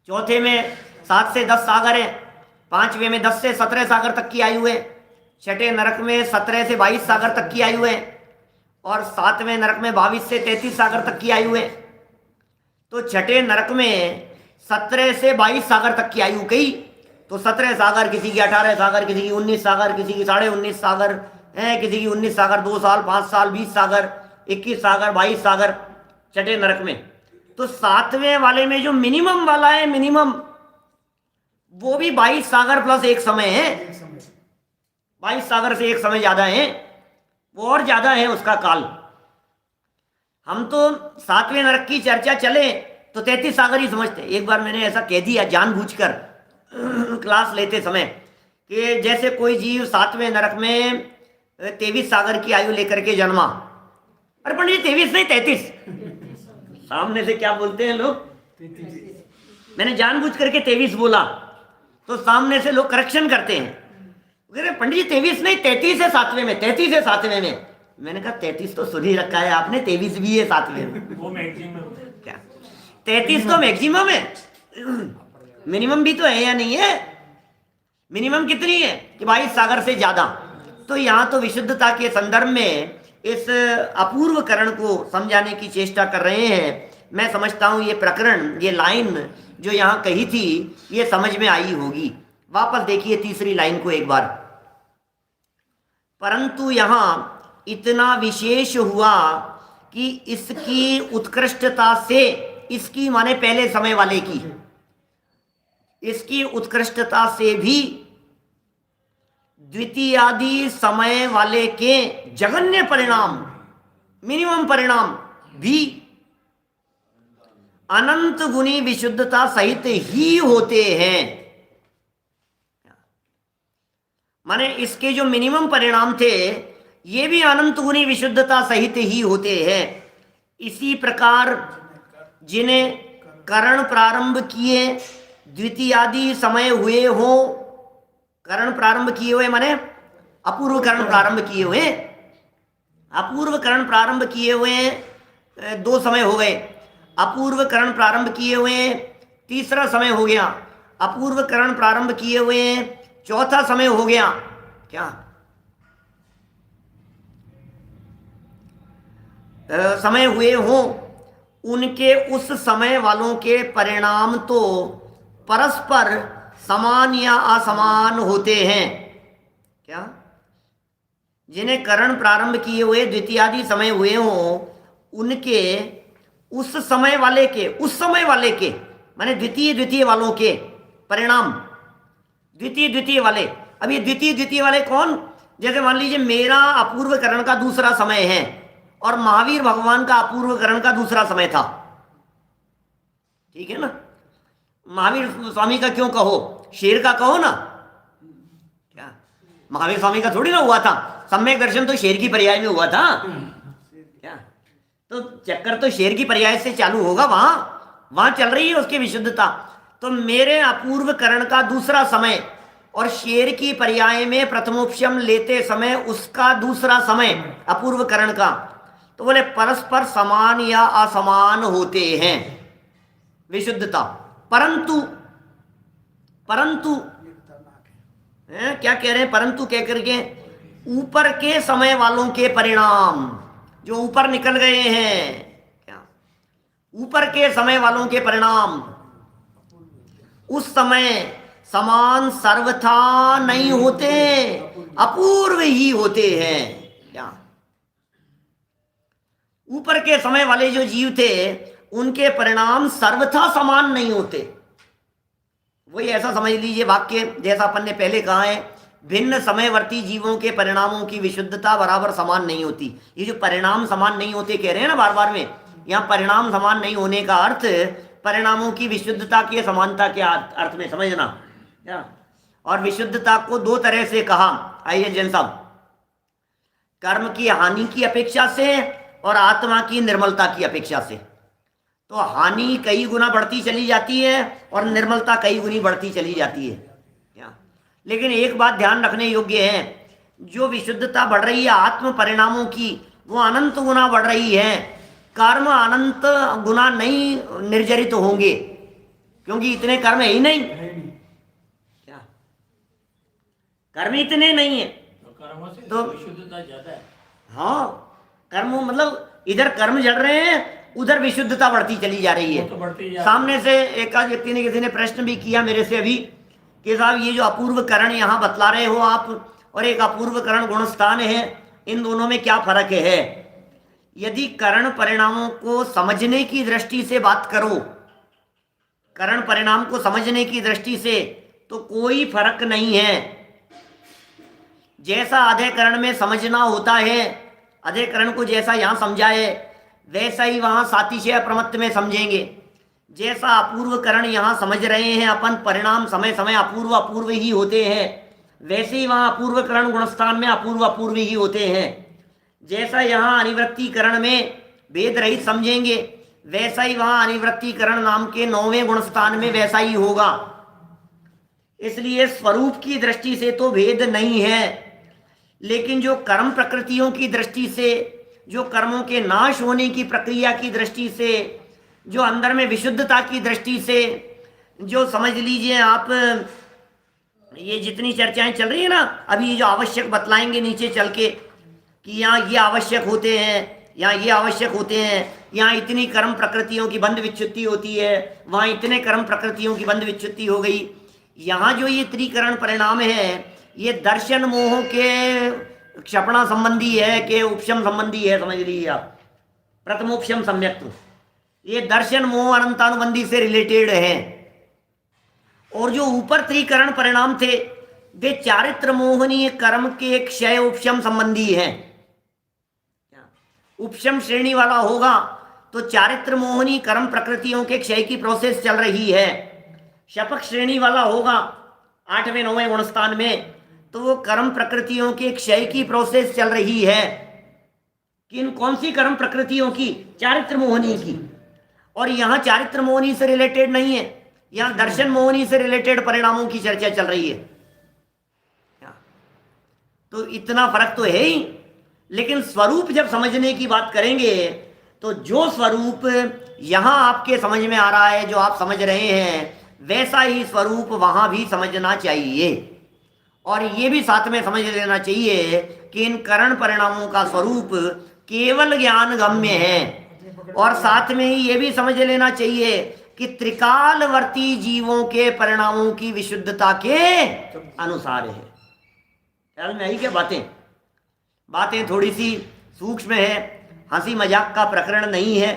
Speaker 1: चौथे में 7 से 10 सागर है, पांचवें में 10 से 17 सागर तक की आयु है, छठे नरक में 17 से 22 सागर तक की आयु है, और 7वें नरक में 22 से 33 सागर तक की आयु है। तो छठे नरक में 17 से 22 सागर तक की आयु कही, तो 17 सागर, किसी की 18 सागर, किसी की 19 सागर, किसी की 19.5 सागर है, किसी की 19 सागर, 2 साल, 5 साल, 20 सागर, 21 सागर, 22 सागर छठे नरक में। तो 7वें वाले में जो मिनिमम वाला है, मिनिमम वो भी 22 सागर प्लस 1 समय है, 22 सागर से 1 समय ज्यादा है, वो और ज्यादा है उसका काल। हम तो 7वें नरक की चर्चा चले तो 33 सागर ही समझते। एक बार मैंने ऐसा कह दिया जानबूझकर क्लास लेते समय कि जैसे कोई जीव 7वें नरक में 23 सागर की आयु लेकर के जन्मा, अरे पंडित जी 23 नहीं 33, सामने से क्या बोलते हैं लोग, मैंने जानबूझ करके 23 बोला तो सामने से लोग करेक्शन करते हैं, पंडित जी 23 नहीं 33 है 7वें में, 33 है 7वें में। मैंने कहा 33 तो सुन ही रखा है आपने, 23 भी है 7वें में, वो मैक्सिमम क्या 33 तो मैक्सिमम है, मिनिमम भी तो है या नहीं है? मिनिमम कितनी है कि 22 सागर से ज्यादा। तो यहाँ तो विशुद्धता के संदर्भ में इस अपूर्व करण को समझाने की चेष्टा कर रहे हैं। मैं समझता हूँ ये प्रकरण, ये लाइन जो यहाँ कही थी ये समझ में आई होगी। वापस देखिए तीसरी लाइन को एक बार। परंतु यहाँ इतना विशेष हुआ कि इसकी उत्कृष्टता से, इसकी माने पहले समय वाले की, इसकी उत्कृष्टता से भी द्वितीयादि समय वाले के जघन्य परिणाम, मिनिमम परिणाम भी अनंत गुणी विशुद्धता सहित ही होते हैं। माने इसके जो मिनिमम परिणाम थे ये भी अनंत गुणी विशुद्धता सहित ही होते हैं। इसी प्रकार जिन्हें करण प्रारंभ किए द्वितीयादि समय हुए हो, करण प्रारंभ किए हुए माने अपूर्व करण प्रारंभ किए हुए, अपूर्व करण प्रारंभ किए हुए 2 समय हो गए, अपूर्व करण प्रारंभ किए हुए तीसरा समय हो गया, अपूर्व करण प्रारंभ किए हुए हैं, चौथा समय हो गया क्या, समय हुए हो, उनके उस समय वालों के परिणाम तो परस्पर समान या असमान होते हैं। क्या, जिन्हें करण प्रारंभ किए हुए द्वितीयादि समय हुए हों, उनके उस समय वाले के माने द्वितीय वालों के परिणाम, द्वितीय वाले। अब ये द्वितीय वाले कौन, जैसे मान लीजिए मेरा अपूर्व करण का दूसरा समय है और महावीर भगवान का अपूर्व करण का दूसरा समय था, ठीक है ना। महावीर स्वामी का क्यों कहो, शेर का कहो ना, क्या महावीर स्वामी का थोड़ी ना हुआ था, सम्यक दर्शन तो शेर की पर्याय में हुआ था क्या, तो चक्कर तो शेर की पर्याय से चालू होगा, वहां चल रही है उसकी विशुद्धता। तो मेरे अपूर्व करण का दूसरा समय और शेर की पर्याय में प्रथमोपशम लेते समय उसका दूसरा समय अपूर्व करण का, तो बोले परस्पर समान या असमान होते हैं विशुद्धता। परंतु क्या कह रहे हैं, परंतु कह करके ऊपर के समय वालों के परिणाम, जो ऊपर निकल गए हैं, क्या ऊपर के समय वालों के परिणाम उस समय समान सर्वथा नहीं होते, अपूर्व ही होते हैं। क्या, ऊपर के समय वाले जो जीव थे उनके परिणाम सर्वथा समान नहीं होते। वही ऐसा समझ लीजिए वाक्य जैसा अपन ने पहले कहा है, भिन्न समयवर्ती जीवों के परिणामों की विशुद्धता बराबर समान नहीं होती। ये जो परिणाम समान नहीं होते कह रहे हैं ना बार बार में, यहाँ परिणाम समान नहीं होने का अर्थ परिणामों की विशुद्धता की समानता के अर्थ में समझना। और विशुद्धता को दो तरह से कहा, आइए जैन साहब, कर्म की हानि की अपेक्षा से और आत्मा की निर्मलता की अपेक्षा से। तो हानि कई गुना बढ़ती चली जाती है और निर्मलता कई गुनी बढ़ती चली जाती है। लेकिन एक बात ध्यान रखने योग्य है, जो विशुद्धता बढ़ रही है आत्म परिणामों की, वो अनंत गुना बढ़ रही है। कर्म अनंत गुना नहीं निर्जरित होंगे, क्योंकि इतने कर्म है ही नहीं। क्या, कर्म इतने नहीं है तो
Speaker 2: विशुद्धता ज्यादा है।
Speaker 1: हाँ, कर्म मतलब इधर कर्म जड़ रहे हैं, उधर विशुद्धता बढ़ती चली जा रही है। सामने से एक आध व्यक्ति ने, किसी ने प्रश्न भी किया मेरे से अभी कि साहब ये जो अपूर्व करण यहाँ बतला रहे हो आप और एक अपूर्व करण गुणस्थान है, इन दोनों में क्या फर्क है। यदि करण परिणामों को समझने की दृष्टि से बात करो, करण परिणाम को समझने की दृष्टि से, तो कोई फर्क नहीं है। जैसा अधिकरण में समझना होता है, अधिकरण को जैसा यहाँ समझा है वैसा ही वहाँ सातिशय प्रमत्त में समझेंगे। जैसा अपूर्व करण यहाँ समझ रहे हैं अपन, परिणाम समय समय अपूर्व ही होते हैं, वैसे ही वहाँ अपूर्व करण गुणस्थान में अपूर्व ही होते हैं। जैसा यहाँ अनिवृत्तिकरण में भेद रहित समझेंगे, वैसा ही वहाँ अनिवृत्तिकरण नाम के 9वें गुणस्थान में वैसा ही होगा। इसलिए स्वरूप की दृष्टि से तो भेद नहीं है, लेकिन जो कर्म प्रकृतियों की दृष्टि से, जो कर्मों के नाश होने की प्रक्रिया की दृष्टि से, जो अंदर में विशुद्धता की दृष्टि से, जो समझ लीजिए आप ये जितनी चर्चाएं चल रही है ना अभी, ये जो आवश्यक बतलाएंगे नीचे चल के कि यहाँ ये आवश्यक होते हैं, यहाँ ये आवश्यक होते हैं, यहाँ इतनी कर्म प्रकृतियों की बंध विच्छुत्ति होती है, वहाँ इतने कर्म प्रकृतियों की बंध विच्छुत्ति हो गई। यहाँ जो ये त्रिकरण परिणाम है, ये दर्शन मोह के क्षपणा संबंधी है कि उपशम संबंधी है, समझ लीजिए आप। प्रथमोपशम सम्यक्त्व, ये दर्शन मोह अनंतानुबंधी से रिलेटेड है। और जो ऊपर त्रिकरण परिणाम थे वे चारित्र मोहनीय कर्म के क्षय उपशम संबंधी है। उपशम श्रेणी वाला होगा तो चारित्र मोहनी कर्म प्रकृतियों के क्षय की प्रोसेस चल रही है। शपक श्रेणी वाला होगा 8वें 9वें गुणस्थान में, तो वो कर्म प्रकृतियों के क्षय की प्रोसेस चल रही है। किन कौन सी कर्म प्रकृतियों की? चारित्र मोहनी की। और यहाँ चारित्र मोहनी से रिलेटेड नहीं है, यहाँ दर्शन मोहनी से रिलेटेड परिणामों की चर्चा चल रही है। तो इतना फर्क तो है ही, लेकिन स्वरूप जब समझने की बात करेंगे तो जो स्वरूप यहाँ आपके समझ में आ रहा है, जो आप समझ रहे हैं, वैसा ही स्वरूप वहाँ भी समझना चाहिए। और ये भी साथ में समझ लेना चाहिए कि इन करण परिणामों का स्वरूप केवल ज्ञान गम्य है। और साथ में ही ये भी समझ लेना चाहिए कि त्रिकालवर्ती जीवों के परिणामों की विशुद्धता के अनुसार है। ख्याल में आई क्या बातें? बातें थोड़ी सी सूक्ष्म है, हंसी मजाक का प्रकरण नहीं है।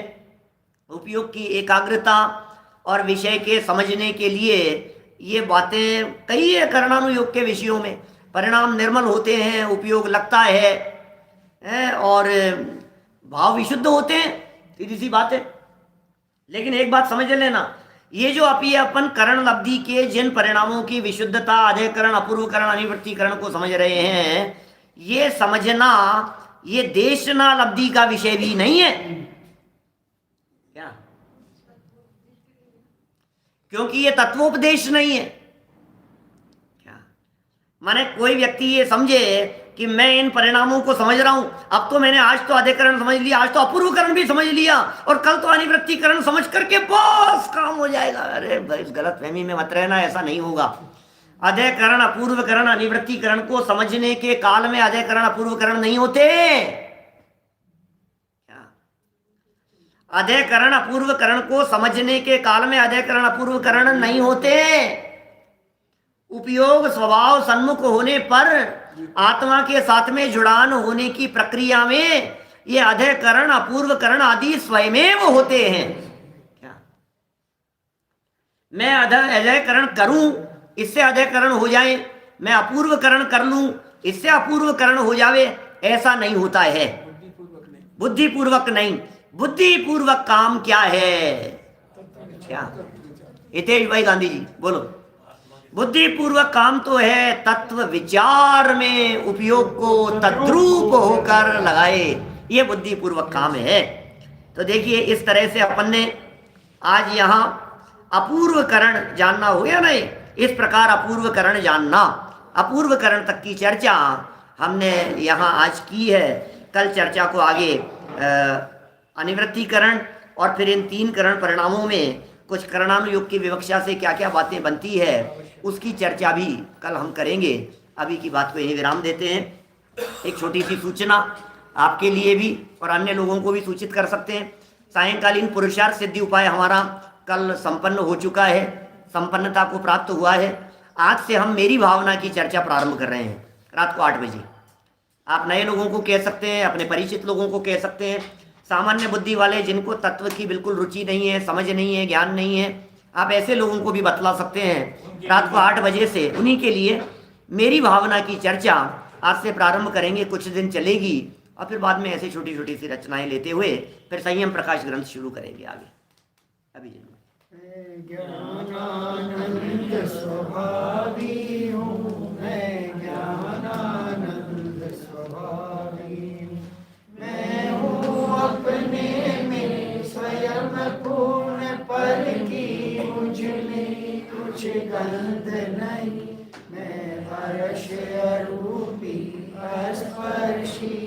Speaker 1: उपयोग की एकाग्रता और विषय के समझने के लिए ये बातें कई है। करणानुयोग के विषयों में परिणाम निर्मल होते हैं, उपयोग लगता है और भाव विशुद्ध होते हैं, सीधी सी बात है। लेकिन एक बात समझ लेना, ये जो अपन करण लब्धि के जिन परिणामों की विशुद्धता, अधिकरण, अपूर्वकरण, अनिवृत्तिकरण को समझ रहे हैं, ये समझना ये देशना लब्धि का विषय भी नहीं है क्या? क्योंकि ये तत्वोपदेश नहीं है क्या? माने कोई व्यक्ति ये समझे कि मैं इन परिणामों को समझ रहा हूं, अब तो मैंने आज तो अधिकरण समझ लिया, आज तो अपूर्वकरण भी समझ लिया, और कल तो अनिवृत्तिकरण समझ करके बस काम हो जाएगा। अरे भाई, इस गलत फहमी में मत रहना, ऐसा नहीं होगा। अधिकरण, अपूर्वकरण, अनिवृत्तिकरण को समझने के काल में अधिकरण अपूर्वकरण नहीं होते। अधिकरण अपूर्वकरण को समझने के काल में अधिकरण अपूर्वकरण नहीं होते। उपयोग स्वभाव सन्मुख होने पर आत्मा के साथ में जुड़ान होने की प्रक्रिया में ये अधिकरण अपूर्वकरण आदि स्वयमेव होते हैं क्या? मैं अधिकरण करूं, इससे अधिकरण हो जाए, मैं अपूर्वकरण कर लूं, इससे अपूर्वकरण हो जावे, ऐसा नहीं होता है। बुद्धिपूर्वक नहीं। बुद्धिपूर्वक काम क्या है? क्या हितेश भाई गांधी जी बोलो? बुद्धिपूर्वक काम तो है तत्व विचार में उपयोग को तद्रूप होकर लगाए, ये बुद्धिपूर्वक काम है। तो देखिए, इस तरह से अपन ने आज यहाँ अपूर्वकरण जानना हो गया नहीं, इस प्रकार अपूर्वकरण जानना, अपूर्वकरण तक की चर्चा हमने यहाँ आज की है। कल चर्चा को आगे अनिवृत्तिकरण और फिर इन तीन करण परिणामों में कुछ करणानुयोग की विवक्षा से क्या क्या बातें बनती है, उसकी चर्चा भी कल हम करेंगे। अभी की बात को यही विराम देते हैं। एक छोटी सी सूचना आपके लिए भी और अन्य लोगों को भी सूचित कर सकते हैं। सायंकालीन पुरुषार्थ सिद्धि उपाय हमारा कल संपन्न हो चुका है, संपन्नता को प्राप्त हुआ है। आज से हम मेरी भावना की चर्चा प्रारंभ कर रहे हैं रात को 8 बजे। आप नए लोगों को कह सकते हैं, अपने परिचित लोगों को कह सकते हैं, सामान्य बुद्धि वाले जिनको तत्व की बिल्कुल रुचि नहीं है, समझ नहीं है, ज्ञान नहीं है, आप ऐसे लोगों को भी बतला सकते हैं। रात को 8 बजे से उन्हीं के लिए मेरी भावना की चर्चा आज से प्रारंभ करेंगे, कुछ दिन चलेगी और फिर बाद में ऐसे छोटी छोटी सी रचनाएं लेते हुए फिर संयम प्रकाश ग्रंथ शुरू करेंगे आगे। अभी
Speaker 2: ज्ञानानंद स्वभावी हूँ मैं, ज्ञानानंद स्वभावी मैं हूँ, अपने में स्वयं पूर्ण, पर की मुझ में कुछ गंध नहीं, मैं हर्ष रूपी अस्पर्शी।